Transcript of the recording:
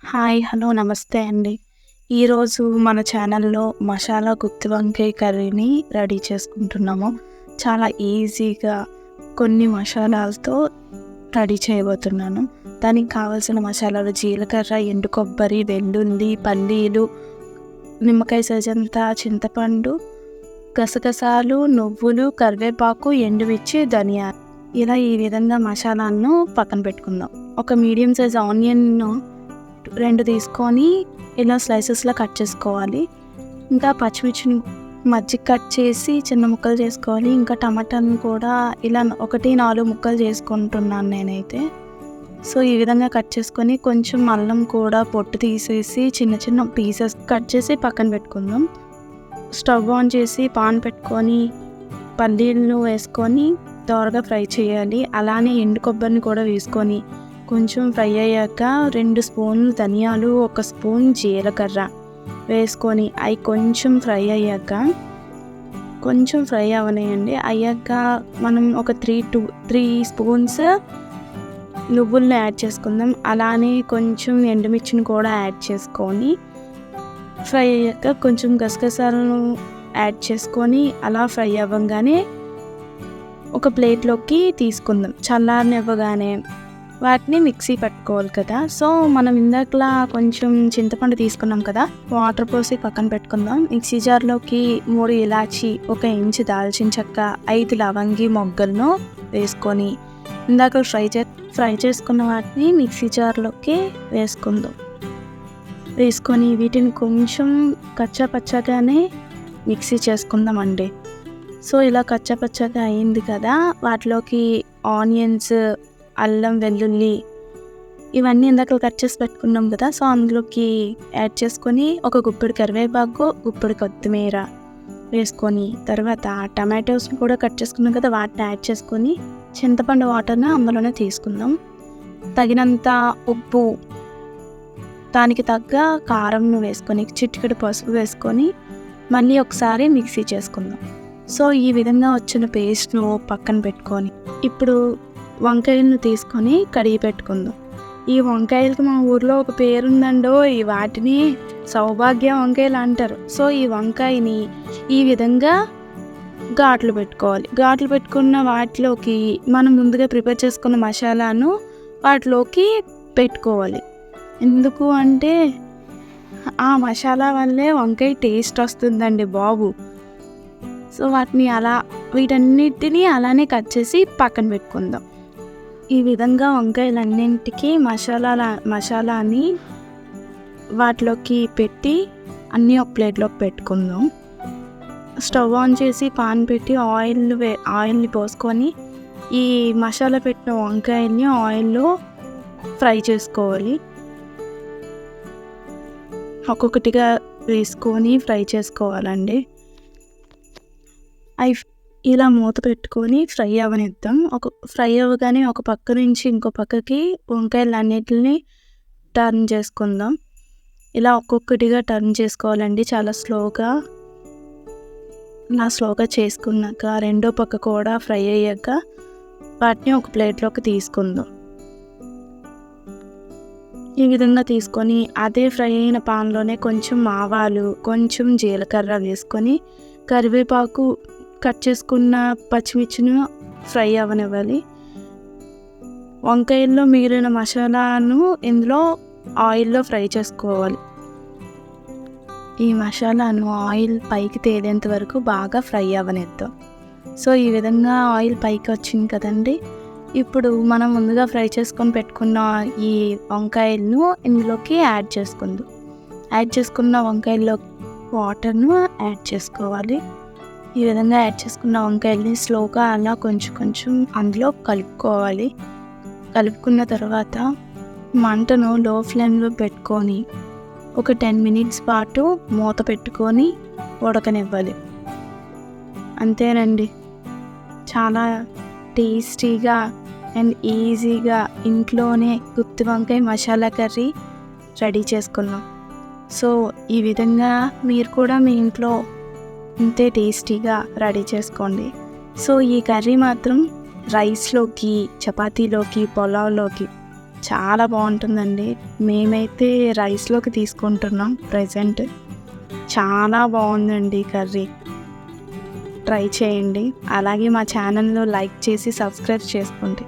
Hi. Hello. నమస్తే అండి. ఈరోజు మన ఛానల్‌లో మసాలా గుత్తి వంకాయ కర్రీని రెడీ చేసుకుంటున్నాము. చాలా ఈజీగా కొన్ని మసాలాలతో రెడీ చేయబోతున్నాను. దానికి కావాల్సిన మసాలాలు జీలకర్ర, ఎండు కొబ్బరి, వెల్లుల్లి, పల్లీలు, నిమ్మకాయ సైజంతా చింతపండు, గసగసాలు, నువ్వులు, కరివేపాకు, ఎండుమిర్చి, ధనియాలు. ఇలా ఈ విధంగా మసాలాలను పక్కన పెట్టుకుందాం. ఒక మీడియం సైజ్ ఆనియన్‌ను 2 తీసుకొని ఇలా స్లైసెస్‌లా కట్ చేసుకోవాలి. ఇంకా పచ్చిమిర్చిని మధ్యకి కట్ చేసి చిన్న ముక్కలు చేసుకోవాలి. ఇంకా టమాటాను కూడా ఇలా 4 ముక్కలు చేసుకుంటున్నాను నేనైతే. సో ఈ విధంగా కట్ చేసుకొని కొంచెం అల్లం కూడా పొట్టు తీసేసి చిన్న చిన్న పీసెస్ కట్ చేసి పక్కన పెట్టుకుందాం. స్టవ్ ఆన్ చేసి పాన్ పెట్టుకొని పల్లీలను వేసుకొని దోరగా ఫ్రై చేయాలి. అలానే ఎండు కొబ్బరిని కూడా వేసుకొని కొంచెం ఫ్రై అయ్యాక 2 స్పూన్లు ధనియాలు, 1 స్పూన్ జీలకర్ర వేసుకొని అవి కొంచెం ఫ్రై అయ్యాక అయ్యాక మనం ఒక 3 స్పూన్స్ నువ్వులను యాడ్ చేసుకుందాం. అలానే కొంచెం ఎండుమిర్చిని కూడా యాడ్ చేసుకొని ఫ్రై అయ్యాక కొంచెం గసగసాలను యాడ్ చేసుకొని అలా ఫ్రై అవ్వగానే ఒక ప్లేట్లోకి తీసుకుందాం. చల్లారనివ్వగానే వాటిని మిక్సీ పట్టుకోవాలి కదా. సో మనం ఇందాకలా కొంచెం చింతపండు తీసుకున్నాం కదా, వాటర్ పోసి పక్కన పెట్టుకుందాం. మిక్సీ జార్లోకి 3 ఇలాచి, 1 ఇంచు దాల్చిన చెక్క, 5 లవంగి మొగ్గలను వేసుకొని ఇందాక ఫ్రై చేసుకున్న వాటిని మిక్సీ జార్లోకి వేసుకొని వీటిని కొంచెం కచ్చాపచ్చాగానే మిక్సీ చేసుకుందామండి. సో ఇలా కచ్చాపచ్చాగా అయింది కదా, వాటిలోకి ఆనియన్స్, అల్లం, వెల్లుల్లి ఇవన్నీ ఇందాక కట్ చేసి పెట్టుకున్నాం కదా, సో అందులోకి యాడ్ చేసుకొని ఒక గుప్పెడు కరివేపాకు, గుప్పెడు కొత్తిమీర వేసుకొని తర్వాత టమాటోస్ని కూడా కట్ చేసుకున్నాం కదా, వాటిని యాడ్ చేసుకొని చింతపండు వాటర్ని అందులోనే తీసుకుందాం. తగినంత ఉప్పు, దానికి తగ్గ కారంను వేసుకొని చిటికెడు పసుపు వేసుకొని మళ్ళీ ఒకసారి మిక్సీ చేసుకుందాం. సో ఈ విధంగా వచ్చిన పేస్ట్ను పక్కన పెట్టుకొని ఇప్పుడు వంకాయలను తీసుకొని కడిగి పెట్టుకుందాం. ఈ వంకాయలకి మా ఊర్లో ఒక పేరుందండో, ఈ వాటిని సౌభాగ్య వంకాయలు అంటారు. సో ఈ వంకాయని ఈ విధంగా ఘాట్లు పెట్టుకోవాలి. ఘాట్లు పెట్టుకున్న వాటిలోకి మనం ముందుగా ప్రిపేర్ చేసుకున్న మసాలాను వాటిలోకి పెట్టుకోవాలి. ఎందుకు అంటే ఆ మసాలా వల్లే వంకాయ టేస్ట్ వస్తుందండి బాబు. సో వీటన్నిటిని అలానే కట్ చేసి పక్కన పెట్టుకుందాం. ఈ విధంగా వంకాయలన్నింటికి మసాలాని వాటిలోకి పెట్టి అన్నీ ఒక ప్లేట్లోకి పెట్టుకుందాం. స్టవ్ ఆన్ చేసి పాన్ పెట్టి ఆయిల్ని పోసుకొని ఈ మసాలా పెట్టిన వంకాయల్ని ఆయిల్లో ఫ్రై చేసుకోవాలి. ఒక్కొక్కటిగా వేసుకొని ఫ్రై చేసుకోవాలండి. అవి ఇలా మూత పెట్టుకొని ఫ్రై అవ్వనిద్దాం. ఫ్రై అవ్వగానే ఒక పక్క నుంచి ఇంకో పక్కకి వంకాయలన్నిటిని టర్న్ చేసుకుందాం. ఇలా ఒక్కొక్కటిగా టర్న్ చేసుకోవాలండి, చాలా స్లోగా. చేసుకున్నాక రెండో పక్క కూడా ఫ్రై అయ్యాక వాటిని ఒక ప్లేట్లోకి తీసుకుందాం. ఈ విధంగా తీసుకొని అదే ఫ్రై అయిన పాన్లోనే కొంచెం ఆవాలు, కొంచెం జీలకర్ర వేసుకొని కరివేపాకు, కట్ చేసుకున్న పచ్చిమిర్చిని ఫ్రై అవ్వనివ్వాలి. వంకాయల్లో మిగిలిన మసాలాను ఇందులో ఆయిల్లో ఫ్రై చేసుకోవాలి. ఈ మసాలాను ఆయిల్ పైకి తేలేంత వరకు బాగా ఫ్రై అవ్వనిద్దాం. సో ఈ విధంగా ఆయిల్ పైకి వచ్చింది కదండి. ఇప్పుడు మనం ముందుగా ఫ్రై చేసుకొని పెట్టుకున్న ఈ వంకాయలను ఇందులోకి యాడ్ చేసుకుందాం. యాడ్ చేసుకున్న వంకాయల్లో వాటర్ను యాడ్ చేసుకోవాలి. ఈ విధంగా యాడ్ చేసుకున్న వంకాయల్ని స్లోగా అలా కొంచెం అందులో కలుపుకోవాలి. కలుపుకున్న తర్వాత మంటను లో ఫ్లేమ్లో పెట్టుకొని ఒక 10 మినిట్స్ పాటు మూత పెట్టుకొని ఉడకనివ్వాలి. అంతేనండి, చాలా టేస్టీగా అండ్ ఈజీగా ఇంట్లోనే గుత్తి వంకాయ మసాలా కర్రీ రెడీ చేసుకున్నాం. సో ఈ విధంగా మీరు కూడా మీ ఇంట్లో ఇంతే టేస్టీగా రెడీ చేసుకోండి. సో ఈ కర్రీ మాత్రం రైస్లోకి, చపాతీలోకి, పులావ్లోకి చాలా బాగుంటుందండి. మేమైతే రైస్లోకి తీసుకుంటున్నాం ప్రజెంట్. చాలా బాగుందండి కర్రీ. ట్రై చేయండి. అలాగే మా ఛానల్ను లైక్ చేసి సబ్స్క్రైబ్ చేసుకోండి.